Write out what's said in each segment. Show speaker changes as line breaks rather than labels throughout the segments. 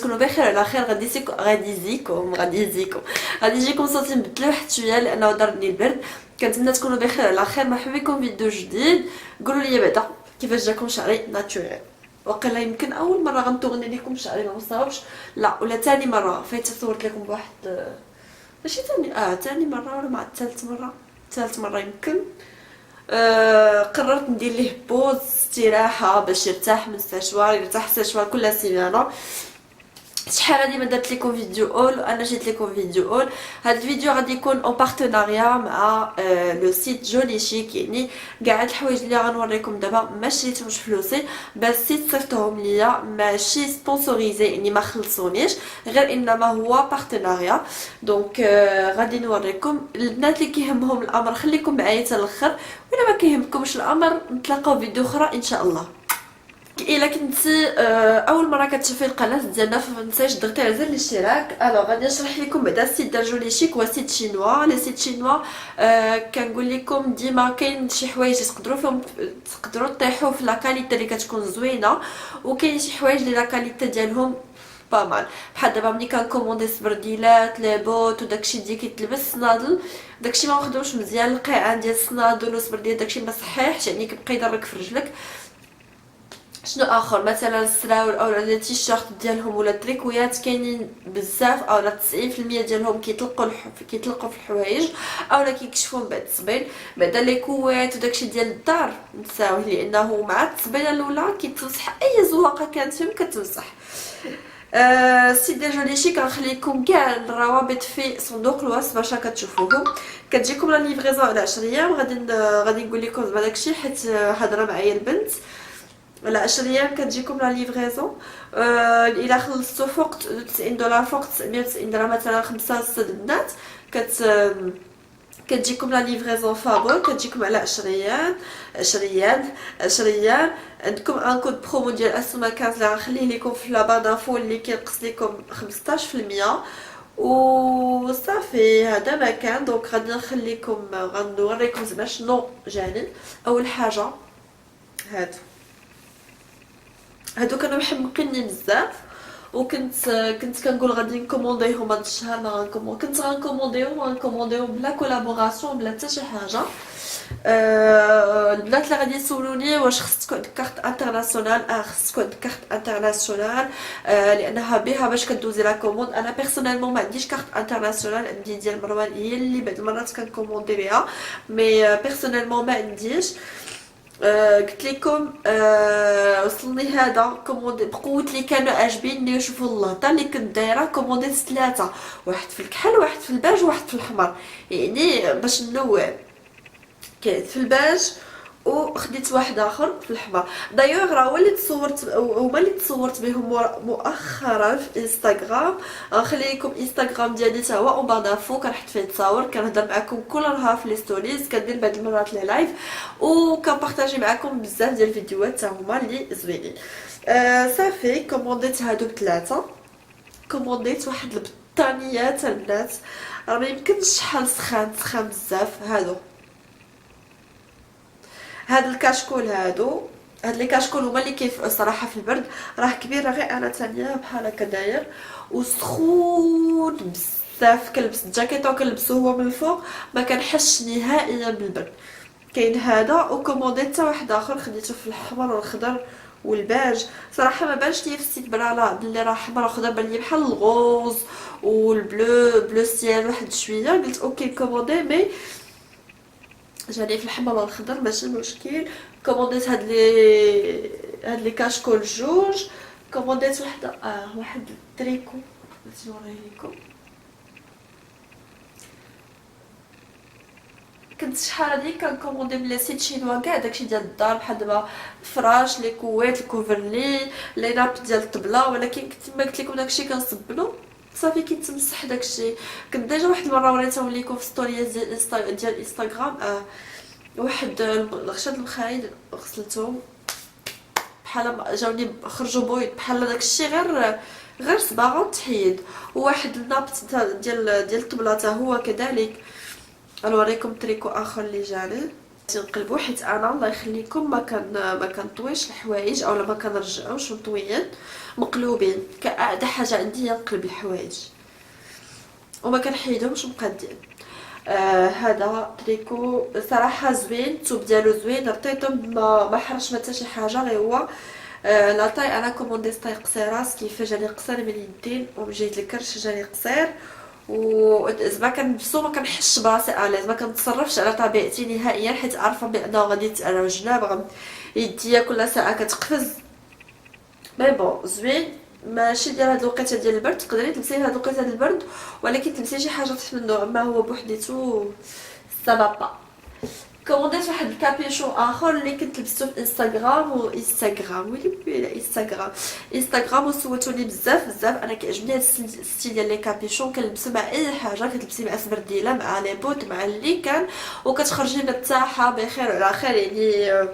تكونوا بخير على خير. غادي يجيكم صوتي مبدل واحد شويه لانه ضربني البرد. كنتمنى تكونوا بخير على خير. مرحبا بكم فيديو جديد. قولوا لي بعدا كيفاش جاكم شعري ناتوريل. وقيلا يمكن اول مره غنتورني لكم شعري ما مصاوبش، لا ولا ثاني مره فايت صورت لكم بواحد ماشي ثاني مره ولا مع ثالث مره يمكن. قررت ندير ليه بوز استراحه باش يرتاح من السشوار، يرتاح السشوار كل سيمانه. شحال هادي ما درت لكم فيديو اول وانا جيت لكم فيديو اول. هاد الفيديو غادي يكون اون بارتناريا مع لو سيت جولي شيك، يعني كاع الحوايج اللي غنوريكم دابا ما شريتهمش فلوسي، بس سيت صيفطهم ليا ماشي سبونسوريزي، يعني ما خلصونيش غير انما هو بارتناريا. دونك غادي نوريكم. البنات اللي كيهمهم الامر خليكم معايا حتى الاخر، ولا ما كيهمكمش الامر نتلاقاو فيديو اخرى ان شاء الله. الا كنتي اول مره كتشوفي القناه ديالنا فمتنسايش ضغطي على زر الاشتراك. الوغ غادي نشرح لكم بعدا السيت ديال جولي شيك. هو سيت شينوا. لي سيت شينوا كنقول لكم ديما كاين شي حوايج تقدروا تطيحوا في لا كاليتي اللي كتكون زوينه، وكاين شي حوايج اللي لا كاليتي ديالهم با مال. بحال دابا ملي كنكوموندي السبرديلات لي بوت وداكشي اللي كيتلبس الصنادل، داكشي ما مخدومش مزيان. القيعان ديال الصنادل والسبرديل داكشي ما صحيحش، يعني كيبقى يضرك في رجلك. شنو اخر مثلا السراول او لي تيشيرت ديالهم ولا التريكويات كاينين بزاف، او 90% ديالهم كيطلقوا في الحوايج اولا كيكشفوا بعد التصبيل. بعدا لي كوات وداكشي ديال الدار نساوه لانه مع التصبيله الاولى كيتمسح اي زواقه كانت فيهم كتمسح. السيت ديال جولي شيك غنخليكم كاع الروابط في صندوق الوصف باش كتشوفوهم. كتجيكم لا ليفريزون على 10 ايام. غادي نقول لكم زعما داكشي حيت هضره معايا البنت. على 10 ايام كتجيكم لا ليفريزون. الى خلصتو فوق $90 فوق 990 درهم مثلا 5-6 بنات كتجيكم لا ليفريزون فابور. كتجيكم على 10 ايام. عندكم ان كود برومو ديال اسومه 15 اللي غنخليه لكم في لا بار دانفو اللي كينقص لكم 15%. وصافي هذا ما كان. دونك غادي نخليكم غنوريكم زعما شنو جاني. اول حاجه هادو كانوا محمقيني بزاف، كنت كنقول غادي نكومونديهم هاد الشهر. ما كنت غنكومونديهم بلا كولابوراسيون بلا حتى شي حاجه. البنات اللي غادي يسولوني واش خصك عندك كارت انترناسيونال، خصك عندك كارت انترناسيونال لانها بها باش كدوزي لا كوموند. انا بيرسونيلمون ما عنديش كارت انترناسيونال، عندي ديال مروان هي اللي بعض المرات كنكوموندي بها، مي بيرسونيلمون ما عنديش. قلت لكم وصلني هذا كوموندي بقوه اللي كانوا عاجبيني. وشوفوا اللهطه اللي كنت دايره كومونديت 3، واحد في الكحل واحد في الباج واحد في الاحمر، يعني باش ننوع. كاين في الباج وخديت واحد اخر في الاحمر. دايوغ راه هما اللي تصورت بهم مؤخرا في انستغرام. غنخلي لكم انستغرام ديالي حتى هو اون بانافو كنحط فيه تصاور، كنهضر معكم كل نهار في لي ستوريز، كندير بعض المرات لي لايف وكنبارطاجي معكم بزاف ديال الفيديوهات حتى هما اللي زوينين. صافي كومونديت هادو ب3. كومونديت واحد البطانيات البنات راه ما يمكنش شحال سخان بزاف. هاد الكاشكول هاد لي كاشكول هما اللي كيف صراحه في البرد راه كبيره غير انا ثانيه بحال هكا داير وسخون بزاف. كنلبس الجاكيطه وكنلبسو هو من الفوق ما كنحسش نهائيا بالبرد. كاين هذا وكومونديت حتى واحد اخر خديته في الاحمر والخضر والباج. صراحه ما بانش ليا في السيت بلي راه احمر وخضر، بان لي بحال الغوز والبلو سيال واحد شويه. قلت اوكي كوموندي، مي جاني في الاحمر والخضر ماشي مشكل. كومونديت هاد لي كاشكول جوج. كومونديت واحد التريكو باش نوريه لكم. كنت شحال هادي كنكوموندي من لي سيت شينوا كاع داكشي ديال الدار بحال دابا الفراش لي كويت الكوفرلي لي ناب ديال الطبله، ولكن كما قلت لكم داكشي كنصبنو صافي كيتمسح داكشي. كنت ديجا واحد المره وريتهم لكم في ستوريات ديال انستغرام. واحد الغشاد المخايل غسلتهم بحال جاوني خرجوا بويض بحال داكشي غير صباغه تحيد. وواحد النابط ديال الطبله حتى هو كذلك. غنوريكم تريكو اخر اللي جاني تنقلبوا حيت انا الله يخليكم ما كنطويش الحوايج اولا ما كنرجعوش مطويين. مقلوبين. كأعدى حاجه عندي هي نقلب الحوايج وما كنحيدهمش مقادين. هذا تريكو صراحه زوين، الثوب ديالو زوين، رطيتهم ما حرش ما حتى شي حاجه. غير هو لا طاي انا كوموندي طاي قصيره، كيف جاني قصير من اليدين وجيت الكرش جاني قصير، وزعما كنلبسو ما كنحسش براسي اليز، ما كنتصرفش على طبيعتي نهائيا، حيت عارفه بانه غادي يتعرى الجناب، يديا كل ساعه كتقفز. مي بون زوين، ماشي ديال هاد الوقيته ديال البرد، تقدري تلبسيه هاد الوقيته ديال البرد، ولكن تلبسي شي حاجه تحت منه، اما هو بوحديتو سافا. كومونديت واحد الكابيشون اخر اللي كنت لبستو في انستغرام انستغرام وسولتوني بزاف. انا كيعجبني هاد الستيل ديال لي كابيشون، كنلبسو مع اي حاجه، كتلبسي مع سبرديله، مع لي بوت، مع اللي كان، وكتخرجي مرتاحه بخير وعلى خير. يعني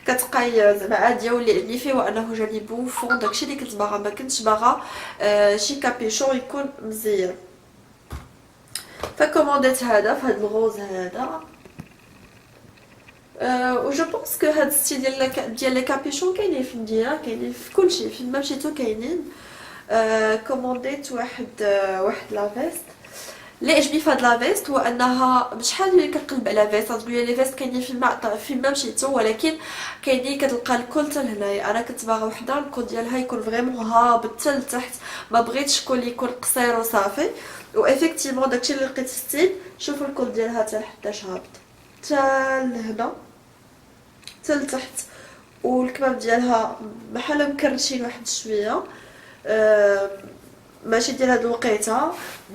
كتبقاي زعما عاديه. واللي عجبني فيه هو انه جاني بوفون، داكشي اللي كنت باغا. ما كنتش باغا شي كابيشون يكون مزيان، فكومونديت هذا في هذا الغوز هذا. و جو بونس كو هاد ستيل ديال لي كابيشون كاينين في المدينه، كاينين في كلشي، فين ما مشيتو كاينين. كومونديت واحد لا فيست. اللي عجبني في هاد لا فيست هو انها شحال اللي كنقلب على فيست تقولي لي فيست كاينين فين ما مشيتو، ولكن كاينين كتلقى الكول حتى لهنايا. انا كنت باغا وحده الكول ديالها يكون فريمون هابط حتى لتحت، ما بغيتش كول يكون قصير وصافي. و افيكتيفمون داكشي اللي لقيت ستيل. شوفوا الكول ديالها حتى لحداش هابط، حتى لهنا حتى لتحت، والكمام ديالها بحال مكرشين واحد شويه. ماشي ديال هاد الوقيته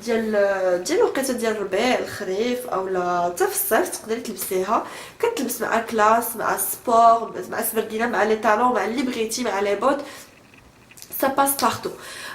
ديال الوقيته ديال الربيع الخريف اولا حتى في الصيف تقدري تلبسيها. كتلبس مع كلاس، مع سبور، مع سبرديله، مع لي طالون، مع اللي بغيتي، مع لي بوت، سا باس بارتو.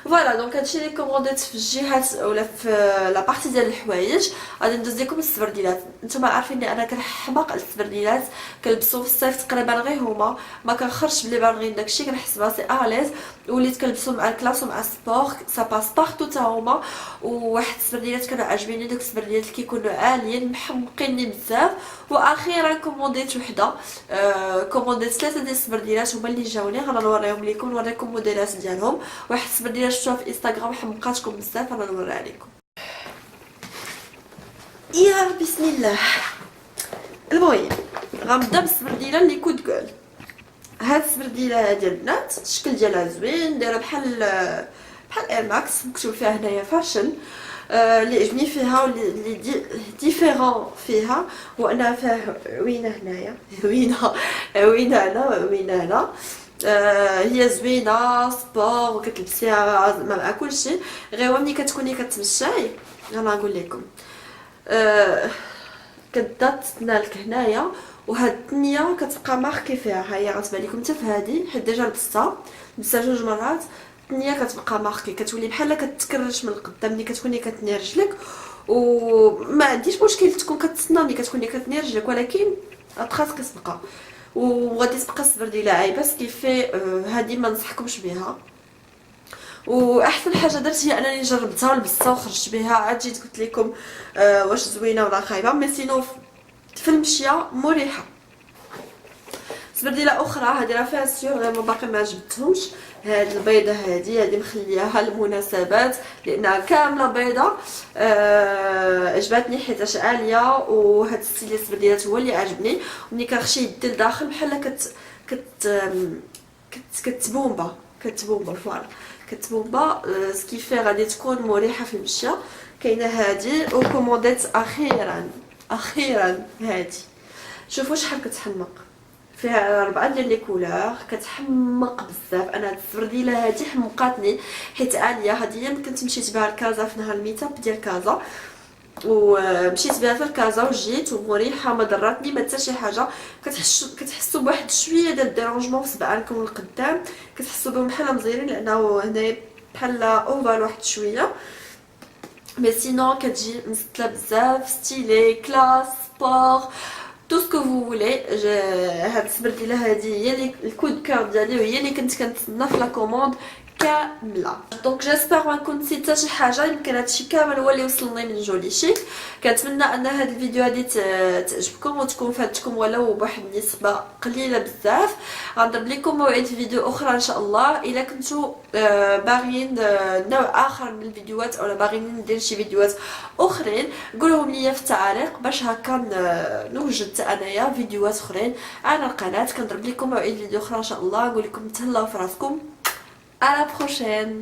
فوالا دونك هادشي اللي كومونديت في الجهات اولا في لا بارتي ديال الحوايج. غادي ندوز لكم السبرديلات. نتوما عارفيني انا كنحماق السبرديلات، كنلبسو في الصيف تقريبا غير هما، ما كنخرجش بلي باغيين داكشي، كنحس براسي اليز. وليت كنلبسو مع الكلاس ومع السبور، سا باس بارتو تا هما. وواحد السبرديلات كانوا عاجبيني، دوك السبرديلات اللي كيكونوا عاليين محمقيني بزاف. واخيرا كومونديت وحده، كومونديت 3 ديال السبرديلات هما اللي جاوني، غنوريهم لكم، نوريكم موديلات ديالهم. واحد السبرديله شفتوها في انستغرام حمقاتكم بزاف، انا نوريها لكم. يا بسم الله. المهم غنبدا بالسبرديله اللي كود كول. هاد السبرديله ديال البنات الشكل ديالها زوين، دايره بحال اير ماكس، مكتوب فيها هنايا فاشن. اللي عجبني فيها واللي ديفيرون فيها هو انها فيها عوينه هنايا، عوينه هنا. هي زوينه سبور وكتلبسيها مع كلشي. غير ملي كتكوني كتمشاي انا نقول لكم كتبدا تنالك هنايا، وهاد الثنيه كتبقى ماركي فيها. ها هي غتبان لكم حتى في هذه، حيت ديجا لبستها 2 مرات. الثنيه كتبقى ماركي، كتولي بحال كتكرش من القدام ملي كتكوني كتني رجلك. وما عنديش مشكل تكون كتسنى ملي كتكوني كتني رجلك، ولكن ابخاس كتبقى وغادي تبقى السبرديله عايبه كيفي. هذه ما نصحكمش بها. واحسن حاجه درت هي انني جربتها ولبستها وخرجت بها، عاد جيت قلت لكم واش زوينه ولا خايبه. مي سينو في المشيه مريحه. سبرديله اخرى هذه راه فيها سيور غير باقي ما عجبتهمش. هاد البيضه هذه مخلياها للمناسبات لانها كامله بيضه. عجبتني حيت عاليه، وهاد الستيل ديال السبرديلات هو اللي عجبني. وملي كنخشي يدي لداخل بحال كتبومبا فوالا كتبومبا، سكيفي غادي تكون مريحه في المشيه. كاينه هذه وكومونديت اخيرا هذه. شوفوا شحال كتحمق، فيها 4 ديال لي كولور، كتحمق بزاف. انا هاد السبرديله هادي حمقاتني حيت عاليه. هادي كنت مشيت بها لكازا في نهار الميتاب ديال كازا، ومشيت بها في الكازا وجيت ومريحه، ما ضراتني ما حتى شي حاجه. كتحسوا بواحد شويه ديال الديرونجمون في سبعانكم القدام، كتحسوا بهم بحال مزيرين لانه هنا بحال اوفال واحد شويه. مي سينون كتجي مستله بزاف، ستيلي كلاس سبور تو سكو فو فولي. هاد السبرديله هادي هي اللي الكود كور ديالي، وهي اللي كنت كنتسنى في لا كوموند كامله. دونك جيسبر ما نكون نسيت حتى شي حاجه. يمكن هادشي كامل هو اللي وصلني من جولي شيك. كنتمنى ان هاد الفيديو هادي تعجبكم وتكون فاتكم ولو بواحد النسبه قليله بزاف. غنضرب لكم موعد فيديو اخرى ان شاء الله. الا كنتو باغيين نوع اخر من الفيديوهات او باغيين ندير شي فيديوهات اخرين قولوهم لي في التعاليق باش هكا نوجد انايا فيديوهات اخرين على القناه. كنضرب لكم موعد فيديو اخرى ان شاء الله. نقول لكم تهلاو في راسكم. À la prochaine.